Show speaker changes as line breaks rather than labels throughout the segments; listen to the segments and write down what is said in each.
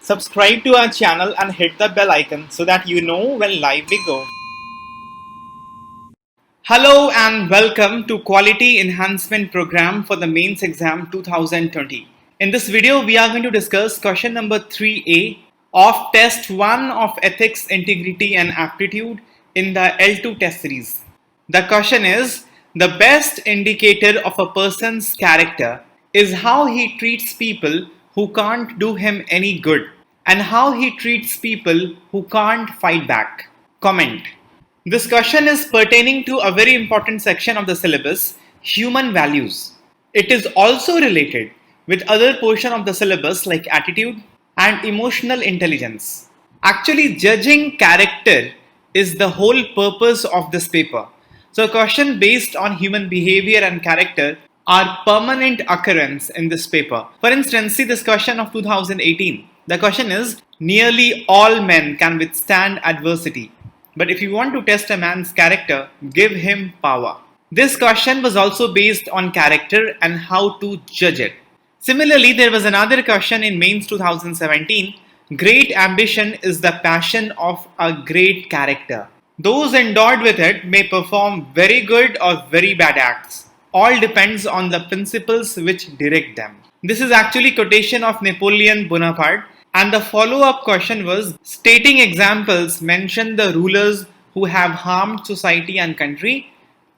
Subscribe to our channel and hit the bell icon so that you know when live we go. Hello and welcome to Quality Enhancement Program for the Mains Exam 2020. In this video, we are going to discuss question number 3A of Test 1 of Ethics, Integrity and Aptitude in the L2 test series. The question is, the best indicator of a person's character is how he treats people who can't do him any good and how he treats people who can't fight back. Comment. This question is pertaining to a very important section of the syllabus, human values. It is also related with other portion of the syllabus like attitude and emotional intelligence. Actually, judging character is the whole purpose of this paper. So, a question based on human behavior and character are permanent occurrence in this paper. For instance, see this question of 2018. The question is, nearly all men can withstand adversity. But if you want to test a man's character, give him power. This question was also based on character and how to judge it. Similarly, there was another question in Mains 2017. Great ambition is the passion of a great character. Those endowed with it may perform very good or very bad acts. All depends on the principles which direct them. This is actually quotation of Napoleon Bonaparte. And the follow-up question was, stating examples mention the rulers who have harmed society and country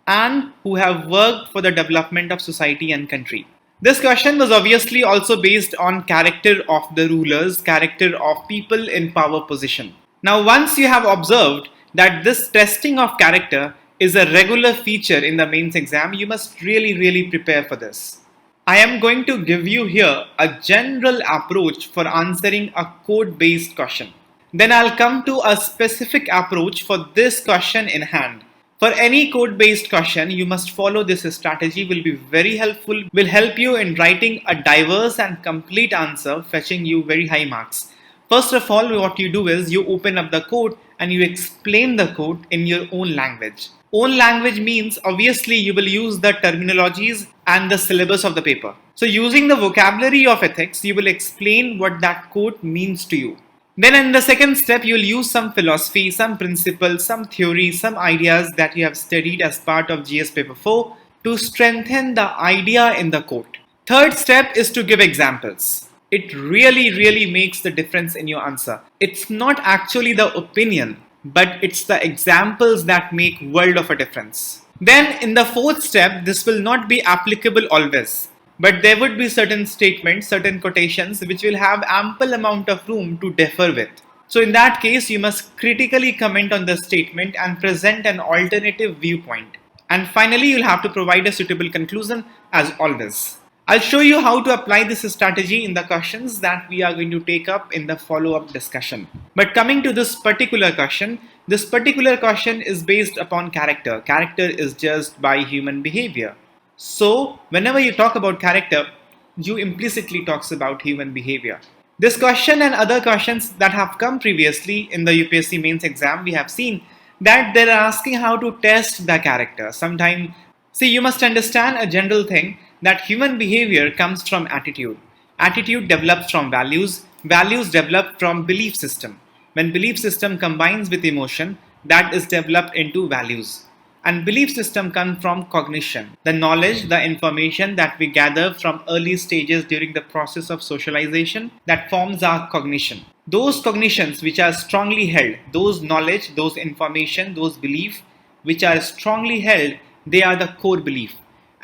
and who have worked for the development of society and country. This question was obviously also based on character of the rulers, character of people in power position. Now, once you have observed that this testing of character is a regular feature in the mains exam, you must really prepare for this. I am going to give you here a general approach for answering a code-based question. Then I'll come to a specific approach for this question in hand. For any code-based question, you must follow this strategy. Will be very helpful, will help you in writing a diverse and complete answer, fetching you very high marks. First of all, what you do is you open up the code and you explain the code in your own language. Own language means obviously you will use the terminologies and the syllabus of the paper. So using the vocabulary of ethics, you will explain what that code means to you. Then in the second step, you will use some philosophy, some principles, some theory, some ideas that you have studied as part of GS paper 4 to strengthen the idea in the code. Third step is to give examples. It really makes the difference in your answer. It's not actually the opinion, but it's the examples that make world of a difference. Then in the fourth step, this will not be applicable always, but there would be certain statements, certain quotations which will have ample amount of room to differ with. So in that case, you must critically comment on the statement and present an alternative viewpoint. And finally, you'll have to provide a suitable conclusion as always. I'll show you how to apply this strategy in the questions that we are going to take up in the follow-up discussion. But coming to this particular question is based upon character. Character is judged by human behavior. So whenever you talk about character, you implicitly talks about human behavior. This question and other questions that have come previously in the UPSC mains exam, we have seen that they're asking how to test the character. Sometimes, see, you must understand a general thing that human behavior comes from attitude. Attitude develops from values. Values develop from belief system. When belief system combines with emotion, that is developed into values. And belief system comes from cognition, the knowledge, the information that we gather from early stages during the process of socialization that forms our cognition. Those cognitions which are strongly held, those knowledge, those information, those belief which are strongly held, they are the core belief.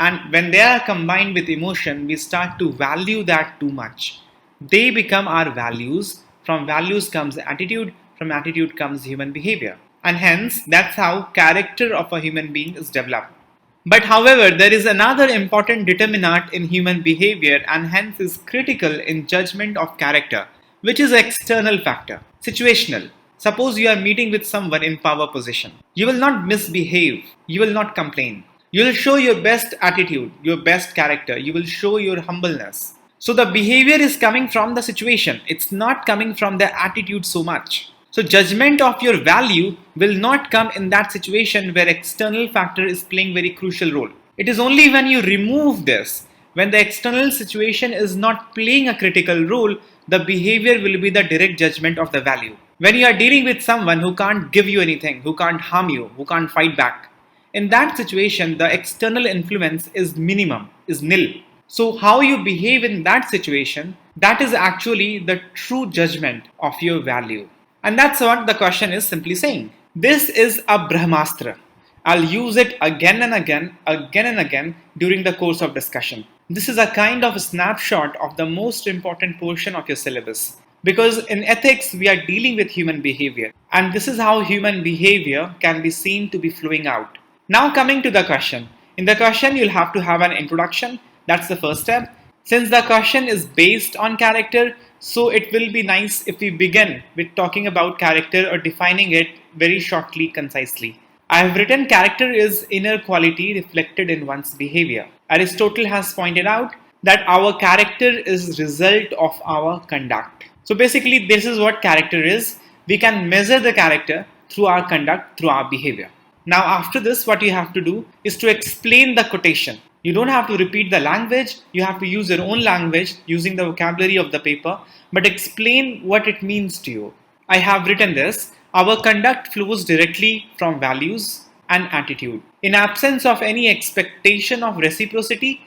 And when they are combined with emotion, we start to value that too much. They become our values. From values comes attitude. From attitude comes human behavior. And hence, that's how character of a human being is developed. But however, there is another important determinant in human behavior and hence is critical in judgment of character, which is external factor, situational. Suppose you are meeting with someone in power position. You will not misbehave. You will not complain. You will show your best attitude, your best character. You will show your humbleness. So the behavior is coming from the situation. It's not coming from the attitude so much. So judgment of your value will not come in that situation where external factor is playing very crucial role. It is only when you remove this, when the external situation is not playing a critical role, the behavior will be the direct judgment of the value. When you are dealing with someone who can't give you anything, who can't harm you, who can't fight back, in that situation, the external influence is minimum, is nil. So, how you behave in that situation, that is actually the true judgment of your value. And that's what the question is simply saying. This is a Brahmastra. I'll use it again and again during the course of discussion. This is a kind of a snapshot of the most important portion of your syllabus. Because in ethics, we are dealing with human behavior. And this is how human behavior can be seen to be flowing out. Now, coming to the question. In the question, you'll have to have an introduction. That's the first step. Since the question is based on character, so it will be nice if we begin with talking about character or defining it very shortly, concisely. I have written character is inner quality reflected in one's behavior. Aristotle has pointed out that our character is result of our conduct. So basically this is what character is. We can measure the character through our conduct, through our behavior. Now after this, what you have to do is to explain the quotation. You don't have to repeat the language, you have to use your own language using the vocabulary of the paper, but explain what it means to you. I have written this. Our conduct flows directly from values and attitude. In absence of any expectation of reciprocity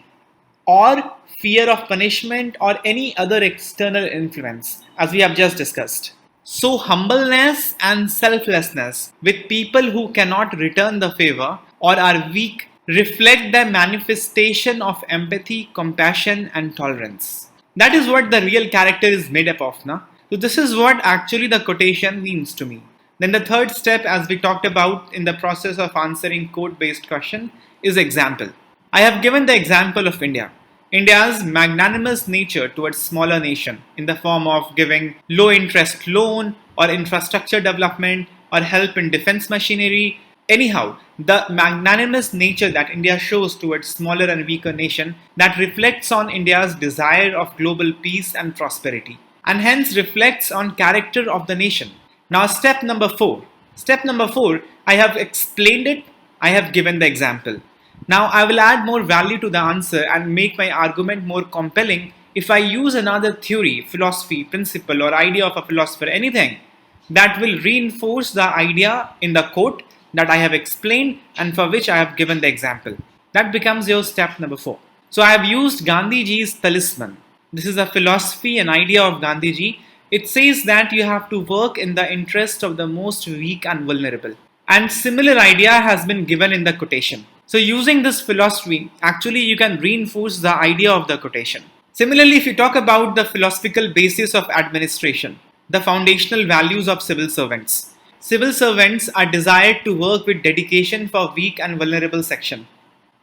or fear of punishment or any other external influence, as we have just discussed. So, humbleness and selflessness with people who cannot return the favor or are weak reflect the manifestation of empathy, compassion, and tolerance. That is what the real character is made up of, na? So, this is what actually the quotation means to me. Then the third step, as we talked about in the process of answering quote-based question, is example. I have given the example of India. India's magnanimous nature towards smaller nation in the form of giving low interest loan or infrastructure development or help in defense machinery. Anyhow, the magnanimous nature that India shows towards smaller and weaker nation that reflects on India's desire of global peace and prosperity and hence reflects on character of the nation. Now step number 4. Step number 4, I have explained it, I have given the example. Now I will add more value to the answer and make my argument more compelling if I use another theory, philosophy, principle or idea of a philosopher, anything that will reinforce the idea in the quote that I have explained and for which I have given the example. That becomes your step number 4. So I have used Gandhiji's talisman. This is a philosophy and idea of Gandhiji. It says that you have to work in the interest of the most weak and vulnerable. And similar idea has been given in the quotation. So using this philosophy, actually you can reinforce the idea of the quotation. Similarly, if you talk about the philosophical basis of administration, the foundational values of civil servants. Civil servants are desired to work with dedication for weak and vulnerable section.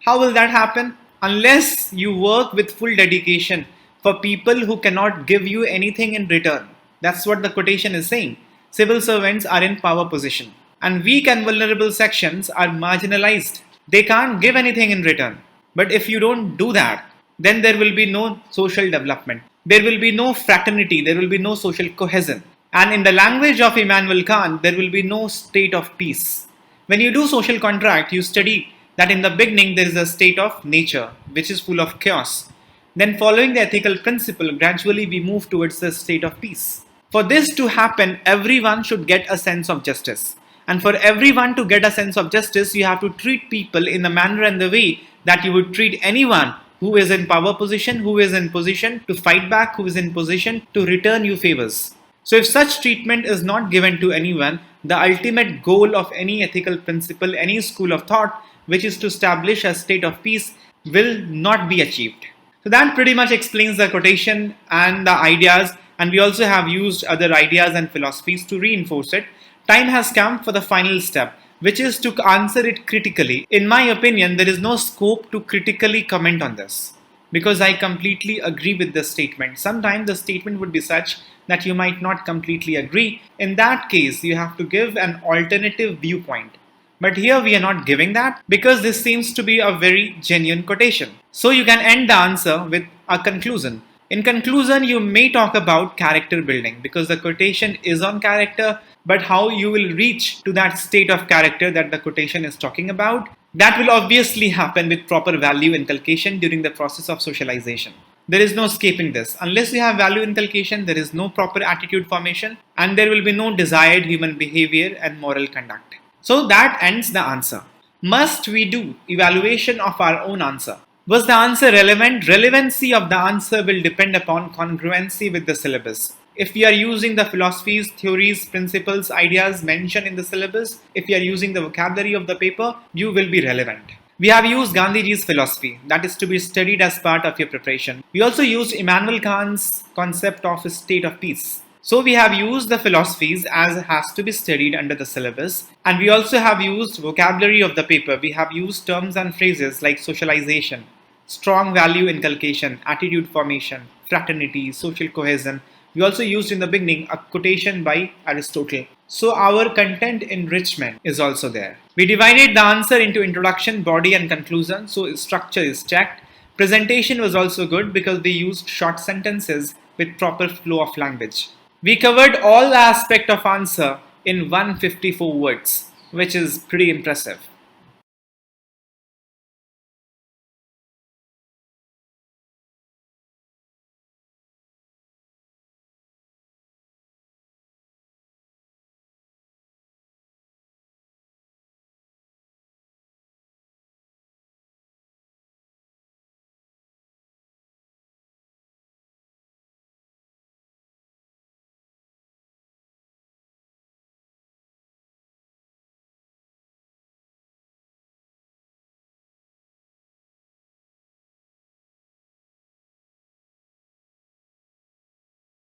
How will that happen? Unless you work with full dedication for people who cannot give you anything in return. That's what the quotation is saying. Civil servants are in power position and weak and vulnerable sections are marginalized. They can't give anything in return. But if you don't do that, then there will be no social development. There will be no fraternity. There will be no social cohesion. And in the language of Immanuel Kant, there will be no state of peace. When you do social contract, you study that in the beginning there is a state of nature which is full of chaos. Then following the ethical principle, gradually we move towards the state of peace. For this to happen, everyone should get a sense of justice. And for everyone to get a sense of justice, you have to treat people in the manner and the way that you would treat anyone who is in power position, who is in position to fight back, who is in position to return you favors. So if such treatment is not given to anyone, the ultimate goal of any ethical principle, any school of thought, which is to establish a state of peace, will not be achieved. So that pretty much explains the quotation and the ideas, and we also have used other ideas and philosophies to reinforce it. Time has come for the final step, which is to answer it critically. In my opinion, there is no scope to critically comment on this because I completely agree with this statement. Sometimes the statement would be such that you might not completely agree. In that case, you have to give an alternative viewpoint. But here we are not giving that because this seems to be a very genuine quotation. So you can end the answer with a conclusion. In conclusion, you may talk about character building because the quotation is on character, but how you will reach to that state of character that the quotation is talking about, That will obviously happen with proper value inculcation during the process of socialization. There is no escaping this. Unless you have value inculcation, there is no proper attitude formation and there will be no desired human behavior and moral conduct. So that ends the answer. Must we do evaluation of our own answer? Was the answer relevant? Relevancy of the answer will depend upon congruency with the syllabus. If we are using the philosophies, theories, principles, ideas mentioned in the syllabus, if you are using the vocabulary of the paper, you will be relevant. We have used Gandhiji's philosophy, that is to be studied as part of your preparation. We also used Immanuel Kant's concept of a state of peace. So we have used the philosophies as has to be studied under the syllabus, and we also have used vocabulary of the paper. We have used terms and phrases like socialization, strong value inculcation, attitude formation, fraternity, social cohesion. We also used in the beginning a quotation by Aristotle. So our content enrichment is also there. We divided the answer into introduction, body and conclusion. So structure is checked. Presentation was also good because we used short sentences with proper flow of language. We covered all the aspect of answer in 154 words, which is pretty impressive.